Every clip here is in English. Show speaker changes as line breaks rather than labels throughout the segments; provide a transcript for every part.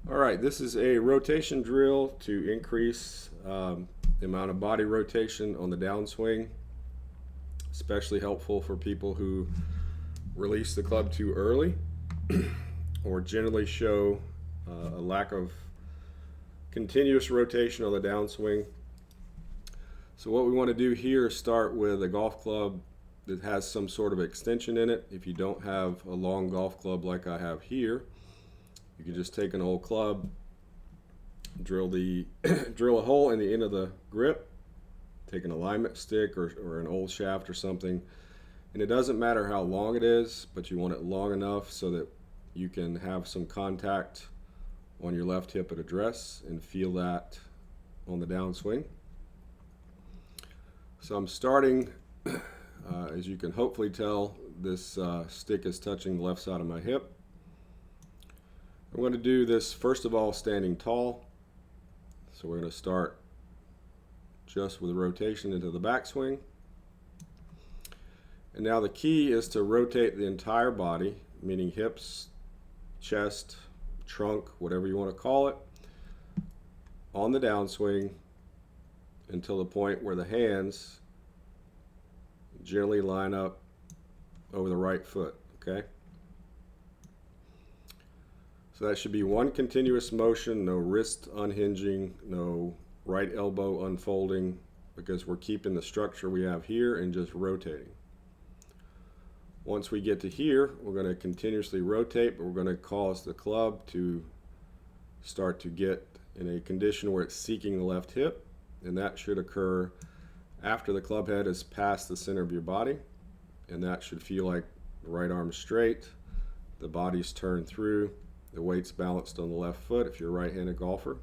All right, this is a rotation drill to increase the amount of body rotation on the downswing, especially helpful for people who release the club too early or generally show a lack of continuous rotation on the downswing. So what we want to do here is start with a golf club that has some sort of extension in it. If you don't have a long golf club like I have here, you can just take an old club, drill drill a hole in the end of the grip, take an alignment stick or an old shaft or something, and it doesn't matter how long it is, but you want it long enough so that you can have some contact on your left hip at address and feel that on the downswing. So I'm starting, as you can hopefully tell, this stick is touching the left side of my hip. I'm going to do this first of all standing tall. So we're going to start just with a rotation into the backswing. And now the key is to rotate the entire body, meaning hips, chest, trunk, whatever you want to call it, on the downswing until the point where the hands generally line up over the right foot, okay? So that should be one continuous motion, no wrist unhinging, no right elbow unfolding, because we're keeping the structure we have here and just rotating. Once we get to here, we're going to continuously rotate, but we're going to cause the club to start to get in a condition where it's seeking the left hip, and that should occur after the club head is past the center of your body, and that should feel like the right arm straight, the body's turned through, the weight's balanced on the left foot if you're a right-handed golfer.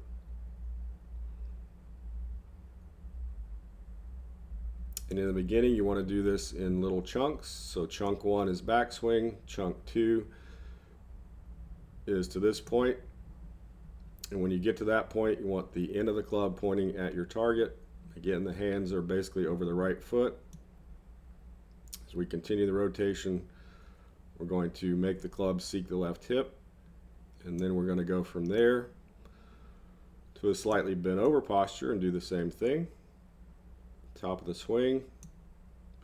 And in the beginning, you want to do this in little chunks. So chunk 1 is backswing, chunk 2 is to this point. And when you get to that point, you want the end of the club pointing at your target. Again, the hands are basically over the right foot. As we continue the rotation, we're going to make the club seek the left hip. And then we're going to go from there to a slightly bent over posture and do the same thing. Top of the swing,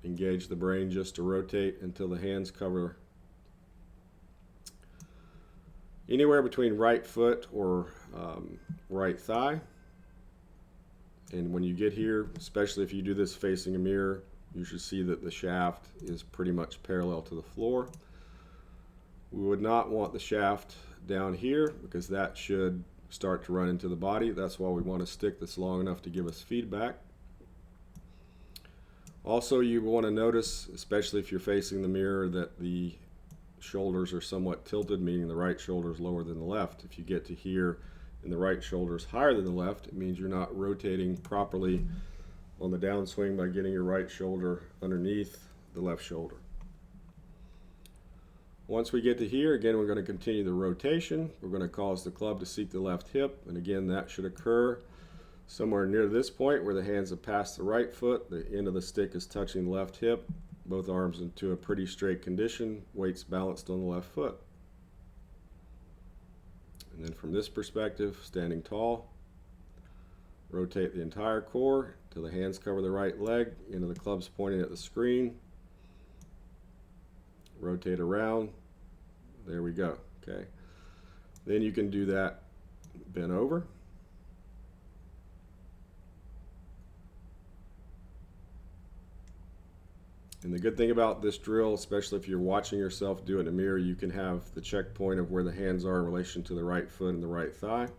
engage the brain just to rotate until the hands cover anywhere between right foot or right thigh. And when you get here, especially if you do this facing a mirror, you should see that the shaft is pretty much parallel to the floor. We would not want the shaft down here because that should start to run into the body. That's why we want a stick that's long enough to give us feedback. Also, you want to notice, especially if you're facing the mirror, that the shoulders are somewhat tilted, meaning the right shoulder is lower than the left. If you get to here and the right shoulder is higher than the left, it means you're not rotating properly on the downswing by getting your right shoulder underneath the left shoulder. Once we get to here, again, we're going to continue the rotation. We're going to cause the club to seek the left hip, and again, that should occur somewhere near this point where the hands have passed the right foot, the end of the stick is touching the left hip, both arms into a pretty straight condition, weights balanced on the left foot. And then from this perspective, standing tall, rotate the entire core till the hands cover the right leg, end of the club's pointing at the screen, rotate around, there we go, okay. Then you can do that bent over. And the good thing about this drill, especially if you're watching yourself do it in a mirror, you can have the checkpoint of where the hands are in relation to the right foot and the right thigh. And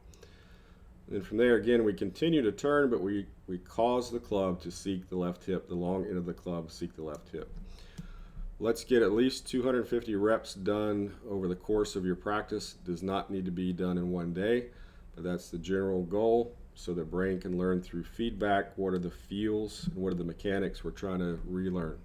then from there, again, we continue to turn, but we cause the club to seek the left hip, the long end of the club seek the left hip. Let's get at least 250 reps done over the course of your practice. It does not need to be done in one day, but that's the general goal, so the brain can learn through feedback what are the feels and what are the mechanics we're trying to relearn.